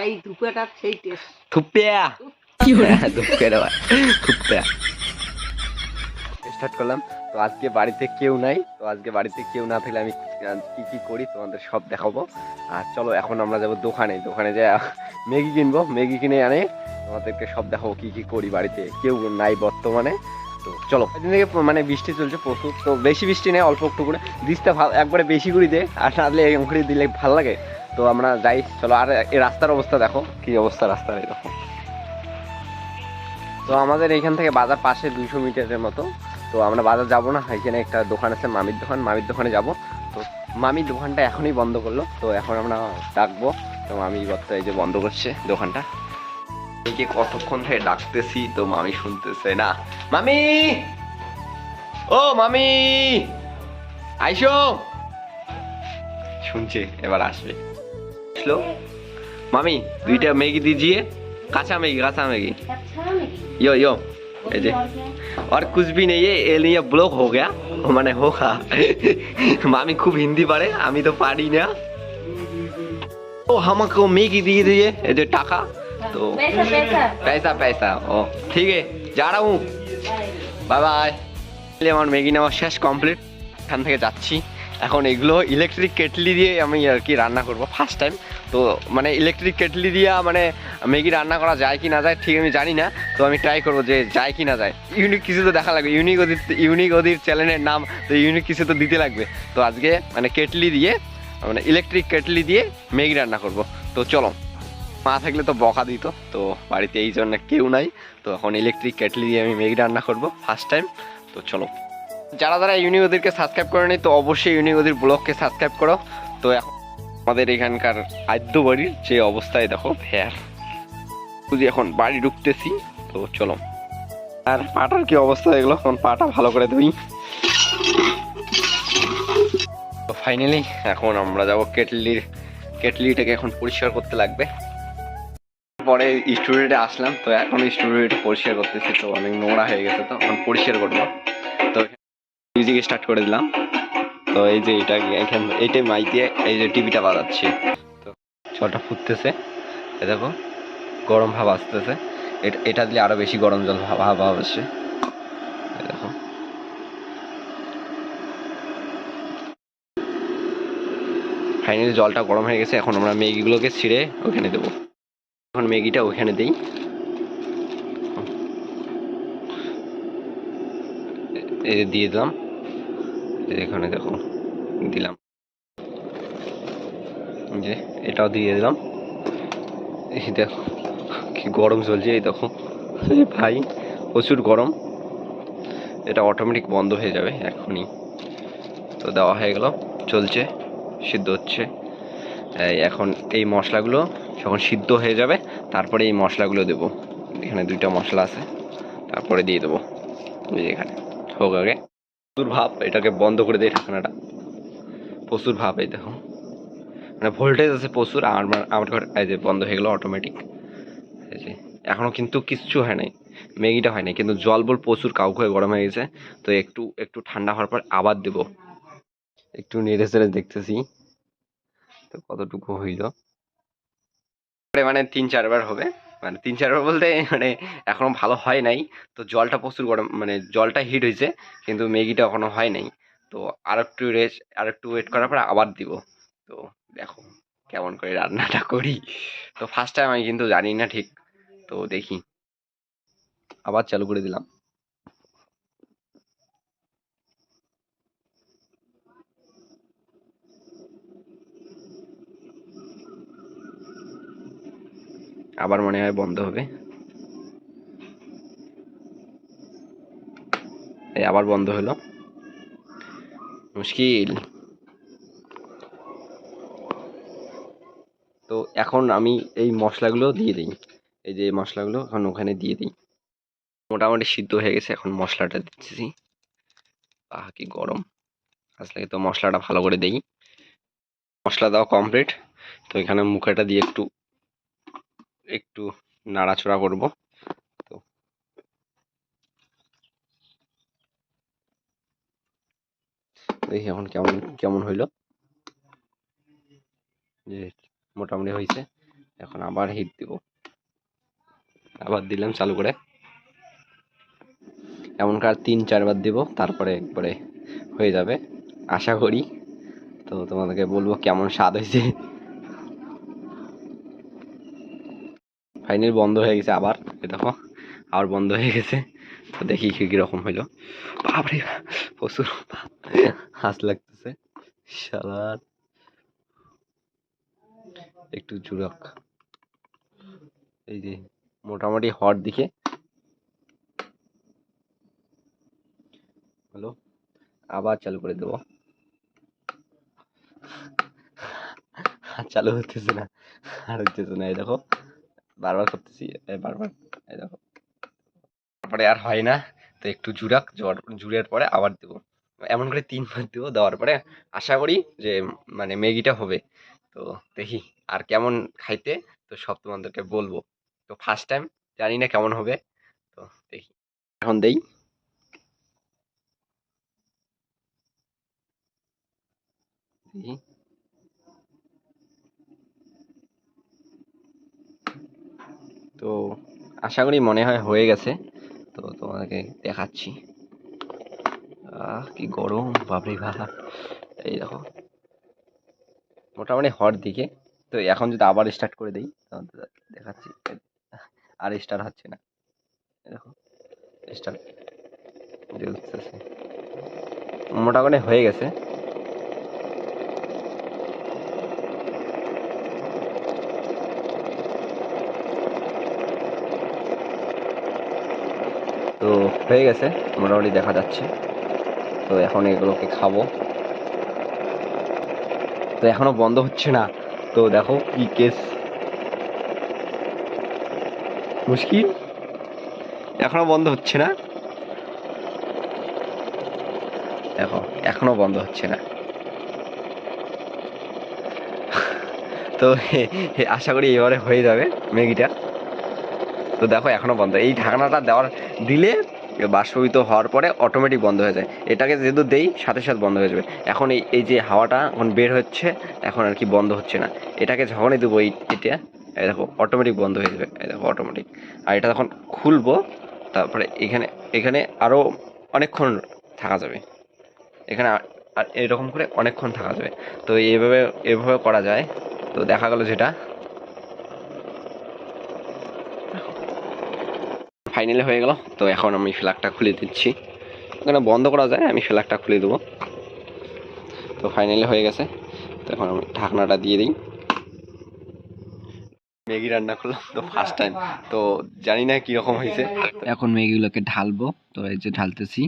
এই ধুপেটার সেই test. থুপিয়া ধুপেরা থুপিয়া start করলাম। তো আজকে বাড়িতে কেউ নাই, তো আজকে বাড়িতে কেউ না থাকলে আমি কি কি করি তোমাদের সব দেখাবো। আর চলো এখন আমরা যাবো দোকানে, দোকানে যাই ম্যাগি কিনবো, ম্যাগি কিনে আনে তোমাদেরকে সব দেখাবো কি কি করি, বাড়িতে কেউ নাই বর্তমানে। তো চলো, এদিন থেকে মানে বৃষ্টি চলছে প্রচুর, তো বেশি বৃষ্টি নেই, অল্প একটু করে দিতে ভালো, একবারে বেশি করে দে আর না দিলে এরকম করে দিলে ভালো লাগে। তো আমরা যাই চলো। আর এই রাস্তার অবস্থা দেখো, কি অবস্থা রাস্তার এরকম। তো আমাদের এইখান থেকে বাজার পাশে 200 মিটারের মতো। তো আমরা বাজার যাব না, এখানে একটা দোকান আছে মামির দোকান, মামির দোকানে যাব। তো মামির দোকানটা এখনই বন্ধ করলো, তো এখন আমরা ডাকবো। তো মামি বলতে এই যে বন্ধ করছে দোকানটা, এই যে কতক্ষণ ধরে ডাকতেছি তো মামি শুনতেছে না। মামি, ও মামি আইসো, শুনছে এবার আসবে। আসলো মামি, দুইটা ম্যাগি দিজিয়ে, কাঁচা ম্যাগি, কাঁচা ম্যাগি। यो यो और कुछ भी नहीं है, ये लिए ब्लॉक हो गया माने होगा। मामी खूब हिंदी पढ़े, আমি তো পারি না। ও আমাকে मैगी দিয়ে दिए ये जो टाका, तो पैसा पैसा ओ ठीक है, जा रहा हूँ, बाय बाय। আমার ম্যাগি নেওয়া শেষ কমপ্লিট, এখান থেকে যাচ্ছি। এখন এগুলো ইলেকট্রিক কেটলি দিয়ে আমি আর কি রান্না করব ফার্স্ট টাইম। তো মানে ইলেকট্রিক কেটলি দিয়ে মানে ম্যাগি রান্না করা যায় কি না যায় ঠিক আমি জানি না, তো আমি ট্রাই করবো যে যায় কি না যায়। ইউনিক কিছু তো দেখা লাগবে, ইউনিক ওদের চ্যানেলের নাম, তো ইউনিক কিছু তো দিতে লাগবে। তো আজকে মানে কেটলি দিয়ে, মানে ইলেকট্রিক কেটলি দিয়ে ম্যাগি রান্না করব। তো চলো, মা থাকলে তো বকা দিত, তো বাড়িতে এই জন্য কেউ নাই, তো এখন ইলেকট্রিক কেটলি দিয়ে আমি ম্যাগি রান্না করব ফার্স্ট টাইম। তো চলো, যারা যারা ইউনিক ওদেরকে সাবস্ক্রাইব করে নি তো অবশ্যই ইউনিক ওদের ব্লগকে সাবস্ক্রাইব করো। তো এখন আমাদের এখানকার আদ্য বাড়ির যে অবস্থায় দেখো ফের বুঝি, এখন বাড়ি ঢুকতেছি। তো চলো, আর পাটার কি অবস্থা এগুলো, এখন পাটা ভালো করে ধুই। তো ফাইনালি এখন আমরা যাবো কেটলিটাকে এখন পরিষ্কার করতে লাগবে। পরে স্টুডিওতে আসলাম, তো এখন স্টুডিওটা পরিষ্কার করতেছি, তো অনেক নোংরা হয়ে গেছে, তো এখন পরিষ্কার করবো। তো মিউজিক স্টার্ট করে দিলাম। তো এই যে এটা এখানে এইটাই মাই দিয়ে এই যে টিভিটা বাজাচ্ছি। তো জলটা ফুটতেছে, এই দেখো গরম ভাব আসতেছে, এটা দিলে আরো বেশি গরম জল ভাব আসছে, দেখো। ফাইনালি জলটা গরম হয়ে গেছে, এখন আমরা ম্যাগিগুলোকে ছিঁড়ে ওখানে দেবো। এখন ম্যাগিটা ওখানে দিই, এই দিয়ে দিলাম, এখানে দেখো দিলাম, যে এটাও দিয়ে দিলাম। এই দেখো কি গরম চলছে, এই দেখো ভাই প্রচুর গরম। এটা অটোমেটিক বন্ধ হয়ে যাবে এখনই। তো দেওয়া হয়ে গেল, চলছে, সিদ্ধ হচ্ছে। এখন এই মশলাগুলো যখন সিদ্ধ হয়ে যাবে তারপরে এই মশলাগুলো দেবো। এখানে দুইটা মশলা আছে, তারপরে দিয়ে দেবো। এখানে হোক আগে প্রচুর ভাপ, এটাকে বন্ধ করে দিই ঢাকনাটা। প্রচুর ভাপ, এই দেখো মানে ভোল্টেজ আছে প্রচুর। আমার ঘর এই যে বন্ধ হয়ে গেলো অটোমেটিক। এই যে এখনো কিন্তু কিচ্ছু হয় নাই, ম্যাগিটা হয় নাই, কিন্তু জল বল প্রচুর কাউকে গরম হয়ে গেছে। তো একটু একটু ঠান্ডা হওয়ার পর আবার দেবো। একটু নেড়ে চেড়ে দেখতেছি তো কতটুকু হইল, মানে 3-4 বার হবে, মানে 3-4 বার বলতে মানে এখনো ভালো হয় নাই। তো জলটা প্রচুর গরম, মানে জলটা হিট হয়েছে কিন্তু ম্যাগিটা এখনো হয় নাই। তো আর একটু ওয়েট করার পর আবার দিব। তো দেখো কেমন করে রান্নাটা করি। তো ফার্স্ট টাইম আমি কিন্তু জানি না ঠিক, তো দেখি। আবার চালু করে দিলাম। আবার মনে হয় বন্ধ হবে, এই আবার বন্ধ হলো, মুশকিল। তো এখন আমি এই মশলাগুলো দিয়ে দিই, এই যে মশলাগুলো এখন ওখানে দিয়ে দিই। মোটামুটি সিদ্ধ হয়ে গেছে, এখন মশলাটা দিচ্ছি। আহ কি গরম, আসলে তো মশলাটা ভালো করে দেই। মশলা দেওয়া কমপ্লিট, তো এখানে মুখেটা দিয়ে একটু একটু নাড়াচড়া করব। তো দেখি এখন কেমন কেমন হইলো, যে মোটামুটি হয়েছে। এখন আবার হিট দিব, আবার দিলাম চালু করে, এমনকার 3-4 বার দিব, তারপরে একবারে হয়ে যাবে আশা করি। তো তোমাদেরকে বলবো কেমন স্বাদ হয়েছে। ফাইনাল বন্ধ হয়ে গেছে আবার, দেখো আবার বন্ধ হয়ে গেছে। তো দেখি কিরকম হইলো। বাপরে প্রচুর হাস লাগতেছে শালার। একটু জুড়াক, এই যে মোটামুটি হট দিকে হলো, আবার চালু করে দেবো। চালু হতেছে না, আর হতেছে না, এই দেখো বারবার করতেছি, বারবার, এই দেখো তারপরে আর হয় না। তো একটু জুড়াক, জুড়ের পরে আবার দেবো, এমন করে 3 বার দেবো। দেওয়ার পরে আশা করি যে মানে ম্যাগিটা হবে। তো দেখি আর কেমন খাইতে, তো সব তোমাদেরকে বলবো। তো ফার্স্ট টাইম, জানি না কেমন হবে। তো দেখি, এখন দেই। দেখি, তো আশা করি মনে হয় হয়ে গেছে। তো তোমাদেরকে দেখাচ্ছি। কি গরম, বাপরে বাপ। এই দেখো মোটামুটি হট দিকে। তো এখন যদি আবার স্টার্ট করে দিই, দেখাচ্ছি। আর স্টার্ট হচ্ছে না, এই দেখো স্টার্ট দিতেছে, মোটামুটি হয়ে গেছে। তো হয়ে গেছে, মোটামুটি দেখা যাচ্ছে। তো এখন এগুলোকে খাবো। তো এখনো বন্ধ হচ্ছে না, তো দেখো কি কেস, মুশকিল, এখনো বন্ধ হচ্ছে না। দেখো এখনো বন্ধ হচ্ছে না। তো আশা করি এবারে হয়ে যাবে ম্যাগিটা। তো দেখো এখনো বন্ধ, এই ঢাকনাটা দেওয়ার দিলে বাষ্পীভূত হওয়ার পরে অটোমেটিক বন্ধ হয়ে যায়। এটাকে যেহেতু দেই সাথে সাথে বন্ধ হয়ে যাবে। এখন এই যে হাওয়াটা এখন বের হচ্ছে, এখন আর কি বন্ধ হচ্ছে না। এটাকে যখনই দেবো এটা, এই দেখো অটোমেটিক বন্ধ হয়ে যাবে, এই দেখো অটোমেটিক। আর এটা যখন খুলবো, তারপরে এখানে এখানে আরও অনেকক্ষণ থাকা যাবে, এখানে আর এরকম করে অনেকক্ষণ থাকা যাবে। তো এভাবে এভাবে করা যায়। তো দেখা গেল যেটা ফাইনালি হয়ে গেল। তো এখন আমি ফ্ল্যাগটা খুলে দিচ্ছি, এখানে বন্ধ করা যায়, আমি ফ্ল্যাগটা খুলে দেবো। তো ফাইনালি হয়ে গেছে। তো এখন আমি ঢাকনাটা দিয়ে দিই। ম্যাগি রান্না করলাম তো ফার্স্ট টাইম, তো জানি না কীরকম হয়েছে। এখন ম্যাগিগুলোকে ঢালবো, তো এই যে ঢালতেছি,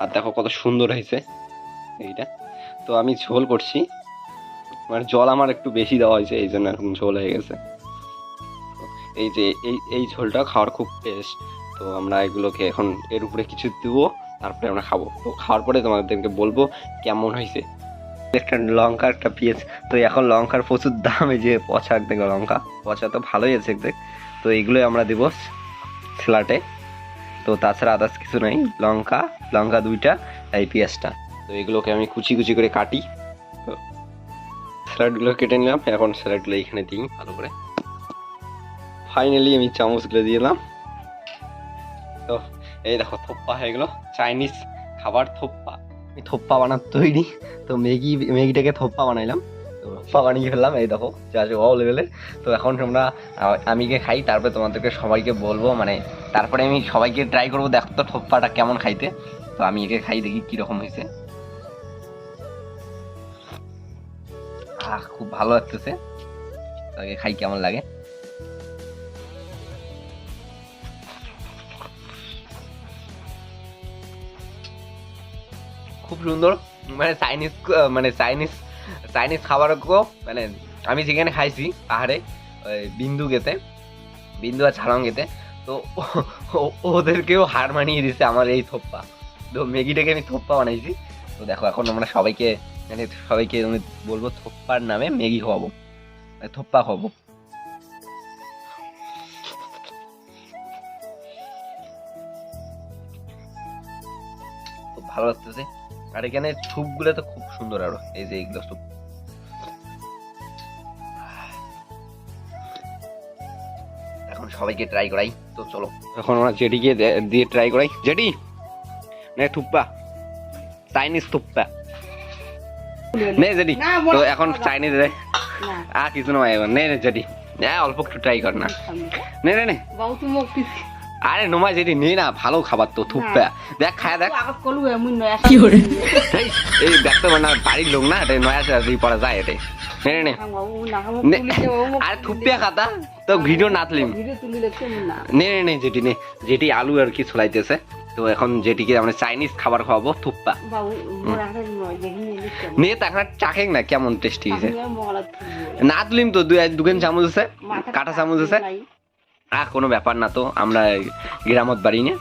আর দেখো কত সুন্দর হয়েছে এইটা। তো আমি ঝোল করছি, মানে জল আমার একটু বেশি দেওয়া হয়েছে, এই জন্য এখন ঝোল হয়ে গেছে। এই যে এই ঝোলটা খাওয়ার খুব টেস্ট। তো আমরা এগুলোকে এখন এর উপরে কিছু দেবো, তারপরে আমরা খাবো। তো খাওয়ার পরে তোমাদেরকে বলবো কেমন হয়েছে। একটা লঙ্কা, একটা পেঁয়াজ। তো এখন লঙ্কার প্রচুর দাম, এই যে পচা দেখো লঙ্কা, পচা তো ভালোই আছে দেখ। তো এইগুলোই আমরা দেবো স্যালাডে। তো তাছাড়া আদার্স কিছু নাই, লঙ্কা, লঙ্কা 2টা, এই পেঁয়াজটা। তো এগুলোকে আমি কুচি কুচি করে কাটি। তো স্যালাডগুলো কেটে নিলাম, এখন স্যালাডগুলো এখানে দিই ভালো করে। ফাইনালি আমি চামচগুলো দিয়ে দিলাম। তো এই দেখো থোপ্পা হয়ে গেলো, চাইনিজ খাবার থোপ্পা। আমি থোপ্পা বানাতে তৈরি। তো ম্যাগিটাকে থোপ্পা বানাইলাম, তো থোপ্পা বানিয়ে ফেললাম, এই দেখো যা আছে ও লেভেলের। তো এখন আমরা আমিকে খাই, তারপরে তোমাদেরকে সবাইকে বলবো, মানে তারপরে আমি সবাইকে ট্রাই করবো, দেখো তো থোপ্পাটা কেমন খাইতে। তো আমি একে খাই, দেখি কীরকম হয়েছে। খুব ভালো লাগতেছে, তাকে খাই কেমন লাগে। খুব সুন্দর, মানে চাইনিজ, মানে চাইনিজ চাইনিজ খাবারও, মানে আমি যেখানে খাইছি পাহাড়ে, ওই বিন্দু আর ছালং গেতে, তো ওদেরকেও হার মানিয়ে দিছে আমার এই থোপ্পা। তো ম্যাগিটাকে আমি থোপ্পা বানাইছি। তো দেখো এখন আমরা সবাইকে, মানে সবাইকে আমি বলবো থোপ্পার নামে ম্যাগি খাওয়াবো, থোপ্পা খাওয়াবো। খুব ভালো লাগতেছে। আর এখানে স্যুপগুলো তো খুব সুন্দর, আরো এই যে এইগুলো স্যুপ, সবাইকে ট্রাই করাই। তো চলো এখন আমরা জেডিকে দিয়ে ট্রাই করাই। জেডি নে থুপ্পা, চাইনিজ থুপ্পা নে জেডি। তো এখন চাইনিজ রে কিছু নয়, নে নে জেডি অল্প একটু ট্রাই কর না, নে নে নে। আরে নোমা জেডি নে না, ভালো খাবার তো থুপ্পা, দেখ খায় দেখ। এই দেখ তো না বাড়ির লোক না, এটা নয়া দিয়ে পড়া যায় এটা। নে নে নে আরে থুপ্পিয়া খাতা তো ভিডিও নাতলিম। নে নে নে জেটি নে, জেটি আলু আর কি ছড়াইতেছে। তো এখন যেটিকে আমরা চাইনিজ খাবার খাওয়াবো থুপ্পা। নে তাকে চাখেন না কেমন টেস্টি হয়েছে। নাতলিম তো দুখান চামচ আছে, কাটা চামচ আছে। কোনো ব্যাপার না, তো আমরা গ্রামত বাড়ি নে।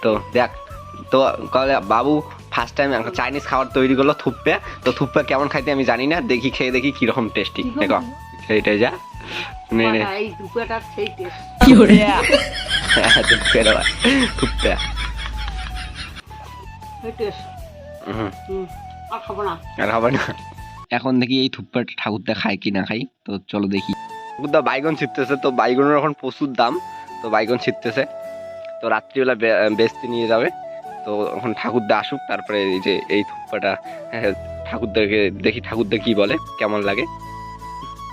তো দেখ তো বাবু ফার্স্ট টাইম চাইনিজ খাবার তৈরি করলো থুপ্পা। তো থুপ্পা কেমন খাইতে আমি জানি না, দেখি খেয়ে দেখি কিরকম টেস্টি। দেখো সেইটাই যা নে নে থুপ্পা আর হবে না। এখন দেখি এই থুপ্পাটা ঠাকুরদা খায় কি না খাই। তো চলো দেখি। ঠাকুরদা বাইগন ছিটতেছে, তো বাইগনের এখন প্রচুর দাম, তো বাইগন ছিটতেছে। তো রাত্রিবেলা বেচতে নিয়ে যাবে। তো এখন ঠাকুরদা আসুক, তারপরে এই যে এই থুপ্পাটা ঠাকুরদাকে দেখি ঠাকুরদা কি বলে, কেমন লাগে।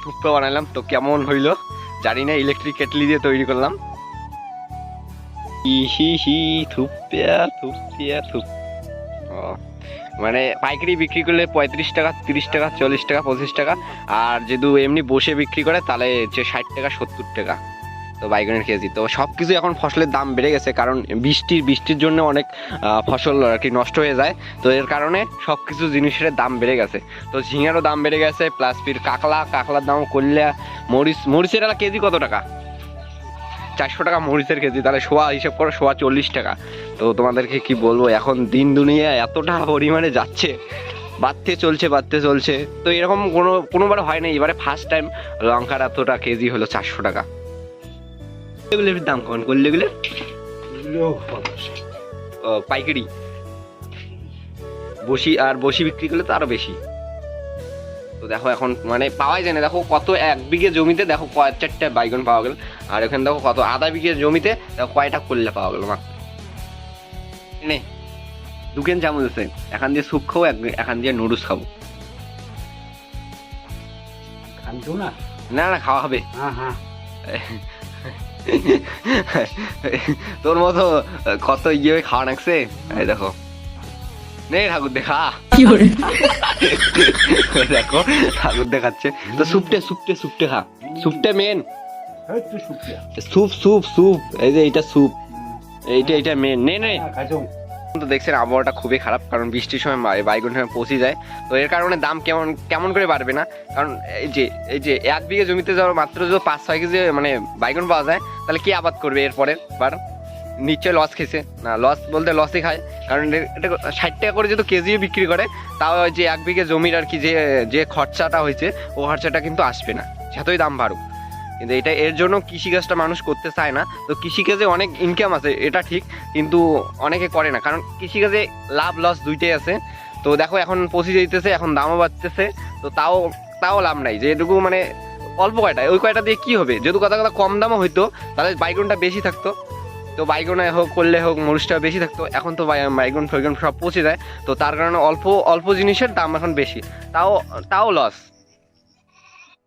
থুপ্পা বানাইলাম, তো কেমন হইলো জানি না, ইলেকট্রিক কেটলি দিয়ে তৈরি করলাম। থুপ্পা থুপ্পা থুপ মানে পাইকারি বিক্রি করলে 35 টাকা, 30 টাকা, 40 টাকা, 25 টাকা। আর যদি এমনি বসে বিক্রি করে তাহলে যে 60 টাকা, 70 টাকা তো বাইগনের কেজি। তো সব কিছু এখন ফসলের দাম বেড়ে গেছে, কারণ বৃষ্টির জন্য অনেক ফসল আর কি নষ্ট হয়ে যায়। তো এর কারণে সব কিছু জিনিসের দাম বেড়ে গেছে। তো ঝিঙারও দাম বেড়ে গেছে, প্লাস ফির কাকলার দাম, করলা, মরিচের কেজি কত টাকা? 400 টাকা মরিচের কেজি, তাহলে সোয়া হিসাব করো, সোয়া 40 টাকা। তো তোমাদেরকে কি বলবো, এখন দিন দুনিয়া এতটা পরিমাণে যাচ্ছে, বাড়তে চলছে। তো এরকম কোনোবার হয় না, এবারে ফার্স্ট টাইম লঙ্কার এতটা কেজি হলো 400 টাকা। এগুলোর দাম কেমন করলে এগুলো? পাইকারি বসি বিক্রি করলে তো আরো বেশি। তো দেখো এখন মানে পাওয়াই যায় না। দেখো কত 1 বিঘে জমিতে দেখো 4টা বাইগন পাওয়া গেল, আর এখানে দেখো কত আধা বিঘে জমিতে দেখো কয়টা করলে পাওয়া গেল মাত্র। নে দুকেন চামচ আছে, এখান দিয়ে স্যুপ খাবো, এখান দিয়ে নুডলস খাবো। না না খাওয়া হবে। তোর মতো কত ইয়ে খাওয়া নাকছে। এই দেখো নে ঠাকুর দেখা দেখো ঠাকুর দেখাচ্ছে। তো সুপটে খা, সুপটা মেন, স্যুপ এই যে এইটা স্যুপ, এইটা মেন। নে তো দেখছেন আবহাওয়াটা খুবই খারাপ, কারণ বৃষ্টির সময় বাইগন পচে যায়। তো এর কারণে দাম কেমন করে বাড়বে না, কারণ এই যে 1 বিঘে জমিতে যাওয়ার মাত্র যদি 5-6 কেজি মানে বাইগন পাওয়া যায়, তাহলে কি আবাদ করবে এরপরে বার? নিশ্চয় লস খেয়েছে না, লস বলতে লসই খায়, কারণ এটা 60 টাকা করে যদি কেজিও বিক্রি করে, তাও যে 1 বিঘে জমির আর কি যে খরচাটা হয়েছে, ও খরচাটা কিন্তু আসবে না, যতই দাম বাড়ুক। কিন্তু এটা এর জন্য কৃষিকাজটা মানুষ করতে চায় না। তো কৃষিকাজে অনেক ইনকাম আছে, এটা ঠিক, কিন্তু অনেকে করে না, কারণ কৃষিকাজে লাভ লস দুইটাই আছে। তো দেখো এখন পচে যেতেছে, এখন দামও বাড়তেছে, তো তাও লাভ নাই। যেটুকু মানে অল্প কয়টা, ওই কয়টা দিয়ে কি হবে? যেহেতু কথা কম দামও হইতো, তাহলে বাইগনটা বেশি থাকতো। তো বাইগনে হোক করলে হোক মরিচটা বেশি থাকতো। এখন তো বাইগন সব পচে যায়, তো তার কারণে অল্প জিনিসের দাম এখন বেশি, তাও লস।